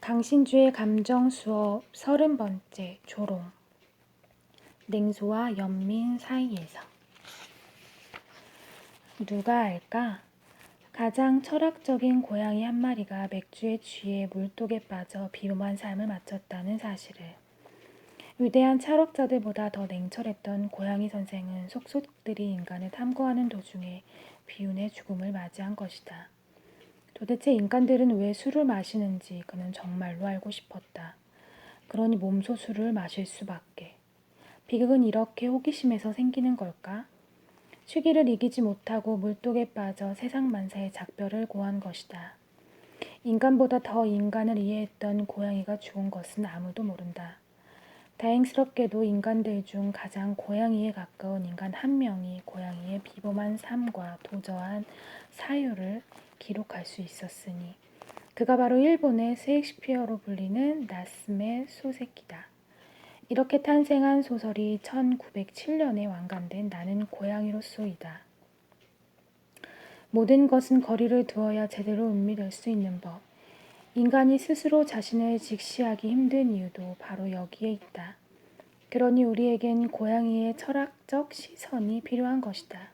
강신주의 감정 수업 30번째 조롱. 냉소와 연민 사이에서. 누가 알까? 가장 철학적인 고양이 한 마리가 맥주에 취해 물독에 빠져 비범한 삶을 마쳤다는 사실을. 위대한 철학자들보다 더 냉철했던 고양이 선생은 속속들이 인간을 탐구하는 도중에 비운의 죽음을 맞이한 것이다. 도대체 인간들은 왜 술을 마시는지 그는 정말로 알고 싶었다. 그러니 몸소 술을 마실 수밖에. 비극은 이렇게 호기심에서 생기는 걸까? 취기를 이기지 못하고 물독에 빠져 세상만사의 작별을 고한 것이다. 인간보다 더 인간을 이해했던 고양이가 죽은 것은 아무도 모른다. 다행스럽게도 인간들 중 가장 고양이에 가까운 인간 한 명이 고양이의 비범한 삶과 도저한 사유를 기록할 수 있었으니 그가 바로 일본의 셰익스피어로 불리는 나스메 소세키다. 이렇게 탄생한 소설이 1907년에 완간된 나는 고양이로소이다. 모든 것은 거리를 두어야 제대로 음미될 수 있는 법. 인간이 스스로 자신을 직시하기 힘든 이유도 바로 여기에 있다. 그러니 우리에겐 고양이의 철학적 시선이 필요한 것이다.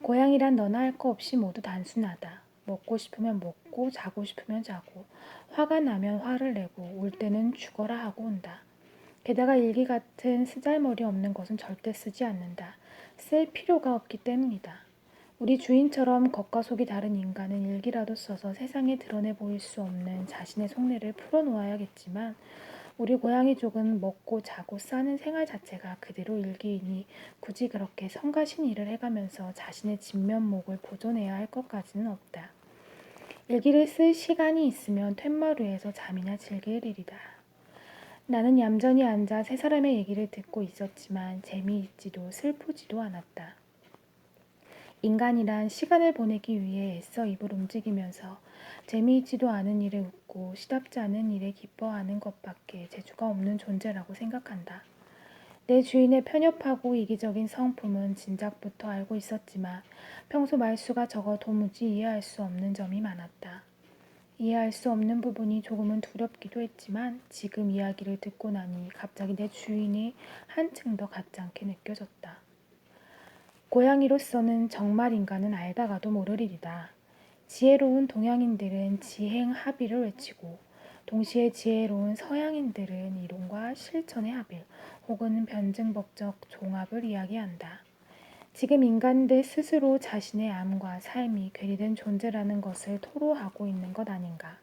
고양이란 너나 할 거 없이 모두 단순하다. 먹고 싶으면 먹고 자고 싶으면 자고 화가 나면 화를 내고 울 때는 죽어라 하고 온다. 게다가 일기 같은 쓰잘머리 없는 것은 절대 쓰지 않는다. 쓸 필요가 없기 때문이다. 우리 주인처럼 겉과 속이 다른 인간은 일기라도 써서 세상에 드러내 보일 수 없는 자신의 속내를 풀어놓아야겠지만 우리 고양이족은 먹고 자고 싸는 생활 자체가 그대로 일기이니 굳이 그렇게 성가신 일을 해가면서 자신의 진면목을 보존해야 할 것까지는 없다. 일기를 쓸 시간이 있으면 툇마루에서 잠이나 즐길 일이다. 나는 얌전히 앉아 세 사람의 얘기를 듣고 있었지만 재미있지도 슬프지도 않았다. 인간이란 시간을 보내기 위해 애써 입을 움직이면서 재미있지도 않은 일에 웃고 시답지 않은 일에 기뻐하는 것밖에 재주가 없는 존재라고 생각한다. 내 주인의 편협하고 이기적인 성품은 진작부터 알고 있었지만 평소 말수가 적어 도무지 이해할 수 없는 점이 많았다. 이해할 수 없는 부분이 조금은 두렵기도 했지만 지금 이야기를 듣고 나니 갑자기 내 주인이 한층 더 가짜게 느껴졌다. 고양이로서는 정말 인간은 알다가도 모를 일이다. 지혜로운 동양인들은 지행합의를 외치고 동시에 지혜로운 서양인들은 이론과 실천의 합일 혹은 변증법적 종합을 이야기한다. 지금 인간들 스스로 자신의 암과 삶이 괴리된 존재라는 것을 토로하고 있는 것 아닌가.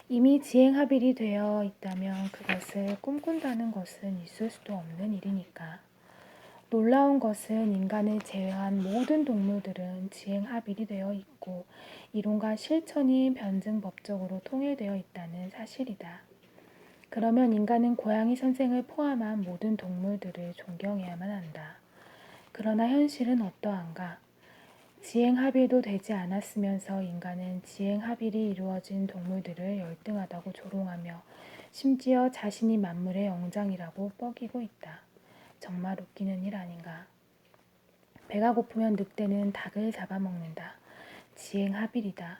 이미 지행합일이 되어 있다면 그것을 꿈꾼다는 것은 있을 수도 없는 일이니까. 놀라운 것은 인간을 제외한 모든 동물들은 지행합일이 되어 있고 이론과 실천이 변증법적으로 통일되어 있다는 사실이다. 그러면 인간은 고양이 선생을 포함한 모든 동물들을 존경해야만 한다. 그러나 현실은 어떠한가? 지행합일도 되지 않았으면서 인간은 지행합일이 이루어진 동물들을 열등하다고 조롱하며 심지어 자신이 만물의 영장이라고 뻐기고 있다. 정말 웃기는 일 아닌가. 배가 고프면 늑대는 닭을 잡아먹는다. 지행합일이다.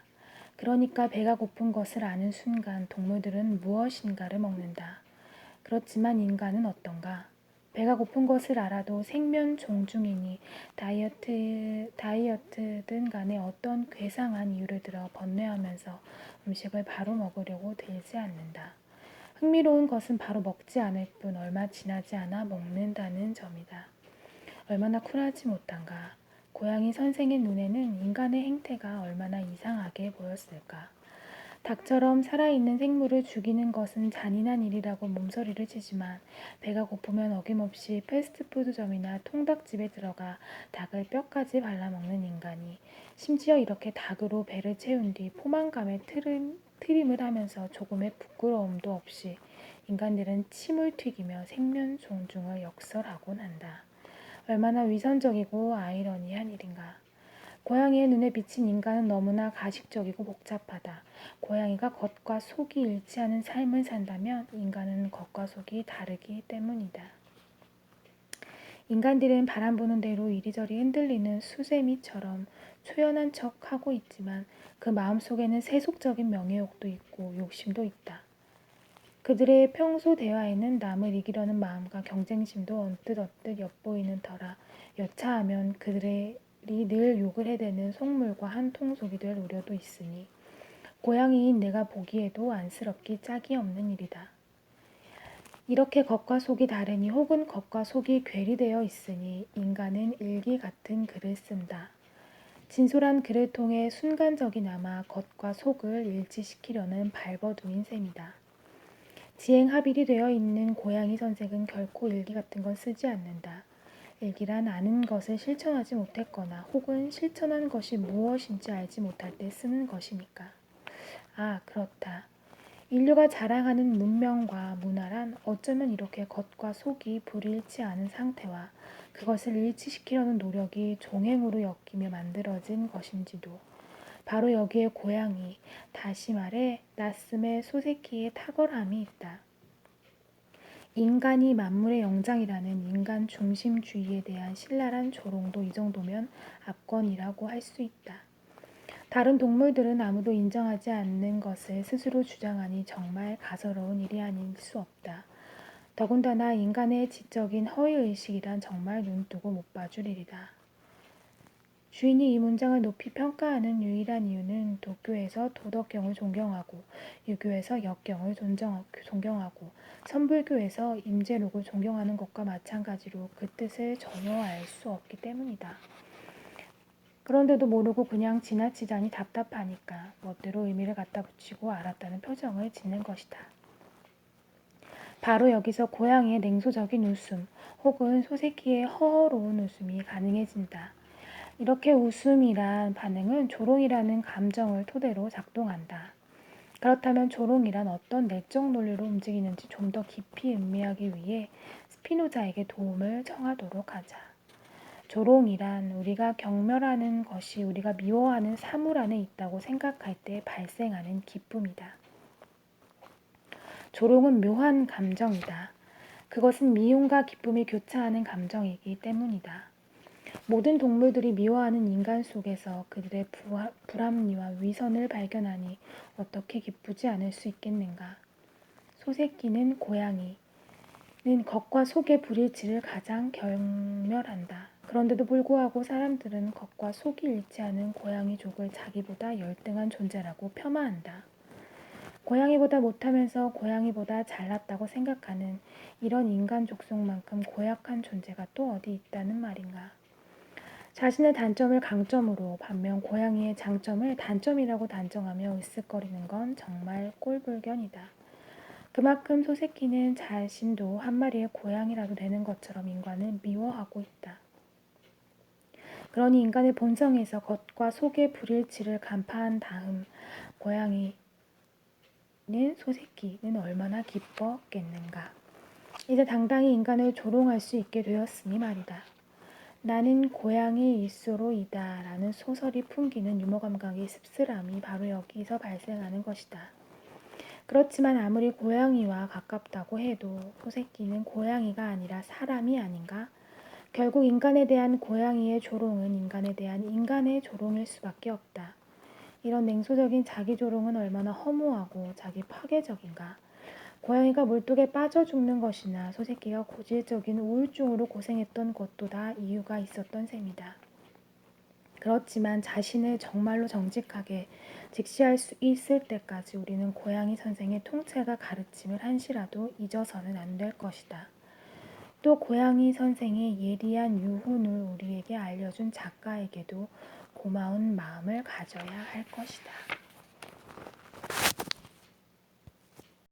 그러니까 배가 고픈 것을 아는 순간 동물들은 무엇인가를 먹는다. 그렇지만 인간은 어떤가? 배가 고픈 것을 알아도 생면 종중이니 다이어트든 간에 어떤 괴상한 이유를 들어 번뇌하면서 음식을 바로 먹으려고 들지 않는다. 흥미로운 것은 바로 먹지 않을 뿐 얼마 지나지 않아 먹는다는 점이다. 얼마나 쿨하지 못한가. 고양이 선생의 눈에는 인간의 행태가 얼마나 이상하게 보였을까. 닭처럼 살아있는 생물을 죽이는 것은 잔인한 일이라고 몸서리를 치지만 배가 고프면 어김없이 패스트푸드점이나 통닭집에 들어가 닭을 뼈까지 발라먹는 인간이 심지어 이렇게 닭으로 배를 채운 뒤 포만감에 트림을 하면서 조금의 부끄러움도 없이 인간들은 침을 튀기며 생면 존중을 역설하곤 한다. 얼마나 위선적이고 아이러니한 일인가. 고양이의 눈에 비친 인간은 너무나 가식적이고 복잡하다. 고양이가 겉과 속이 일치하는 삶을 산다면 인간은 겉과 속이 다르기 때문이다. 인간들은 바람 부는 대로 이리저리 흔들리는 수세미처럼 초연한 척 하고 있지만 그 마음속에는 세속적인 명예욕도 있고 욕심도 있다. 그들의 평소 대화에는 남을 이기려는 마음과 경쟁심도 언뜻 엿보이는 터라 여차하면 그들이 늘 욕을 해대는 속물과 한 통속이 될 우려도 있으니 고양이인 내가 보기에도 안쓰럽기 짝이 없는 일이다. 이렇게 겉과 속이 다르니 혹은 겉과 속이 괴리되어 있으니 인간은 일기 같은 글을 쓴다. 진솔한 글을 통해 순간적이나마 겉과 속을 일치시키려는 발버둥인 셈이다. 지행합일이 되어 있는 고양이 선생은 결코 일기 같은 건 쓰지 않는다. 일기란 아는 것을 실천하지 못했거나 혹은 실천한 것이 무엇인지 알지 못할 때 쓰는 것이니까. 아, 그렇다. 인류가 자랑하는 문명과 문화란 어쩌면 이렇게 겉과 속이 불일치 않은 상태와 그것을 일치시키려는 노력이 종행으로 엮이며 만들어진 것인지도 바로 여기에 고양이, 다시 말해 나스의 소새끼의 탁월함이 있다. 인간이 만물의 영장이라는 인간 중심주의에 대한 신랄한 조롱도 이 정도면 압권이라고 할 수 있다. 다른 동물들은 아무도 인정하지 않는 것을 스스로 주장하니 정말 가소로운 일이 아닐 수 없다. 더군다나 인간의 지적인 허위의식이란 정말 눈뜨고 못 봐줄 일이다. 주인이 이 문장을 높이 평가하는 유일한 이유는 도교에서 도덕경을 존경하고 유교에서 역경을 존경하고 선불교에서 임재록을 존경하는 것과 마찬가지로 그 뜻을 전혀 알 수 없기 때문이다. 그런데도 모르고 그냥 지나치자니 답답하니까 멋대로 의미를 갖다 붙이고 알았다는 표정을 짓는 것이다. 바로 여기서 고양이의 냉소적인 웃음 혹은 소새끼의 허허로운 웃음이 가능해진다. 이렇게 웃음이란 반응은 조롱이라는 감정을 토대로 작동한다. 그렇다면 조롱이란 어떤 내적 논리로 움직이는지 좀 더 깊이 음미하기 위해 스피노자에게 도움을 청하도록 하자. 조롱이란 우리가 경멸하는 것이 우리가 미워하는 사물 안에 있다고 생각할 때 발생하는 기쁨이다. 조롱은 묘한 감정이다. 그것은 미움과 기쁨이 교차하는 감정이기 때문이다. 모든 동물들이 미워하는 인간 속에서 그들의 불합리와 위선을 발견하니 어떻게 기쁘지 않을 수 있겠는가. 소새끼는 고양이는 겉과 속의 불일치를 가장 경멸한다. 그런데도 불구하고 사람들은 겉과 속이 일치하는 고양이족을 자기보다 열등한 존재라고 폄하한다. 고양이보다 못하면서 고양이보다 잘났다고 생각하는 이런 인간 족속만큼 고약한 존재가 또 어디 있다는 말인가. 자신의 단점을 강점으로 반면 고양이의 장점을 단점이라고 단정하며 으쓱거리는 건 정말 꼴불견이다. 그만큼 소새끼는 자신도 한 마리의 고양이라도 되는 것처럼 인간을 미워하고 있다. 그러니 인간의 본성에서 겉과 속의 불일치를 간파한 다음 고양이는 소새끼는 얼마나 기뻤겠는가. 이제 당당히 인간을 조롱할 수 있게 되었으니 말이다. 나는 고양이 일소로이다 라는 소설이 풍기는 유머 감각의 씁쓸함이 바로 여기서 발생하는 것이다. 그렇지만 아무리 고양이와 가깝다고 해도 소새끼는 고양이가 아니라 사람이 아닌가? 결국 인간에 대한 고양이의 조롱은 인간에 대한 인간의 조롱일 수밖에 없다. 이런 냉소적인 자기 조롱은 얼마나 허무하고 자기 파괴적인가. 고양이가 물독에 빠져 죽는 것이나 소새끼가 고질적인 우울증으로 고생했던 것도 다 이유가 있었던 셈이다. 그렇지만 자신을 정말로 정직하게 직시할 수 있을 때까지 우리는 고양이 선생의 통찰과 가르침을 한시라도 잊어서는 안 될 것이다. 또 고양이 선생의 예리한 유훈을 우리에게 알려준 작가에게도 고마운 마음을 가져야 할 것이다.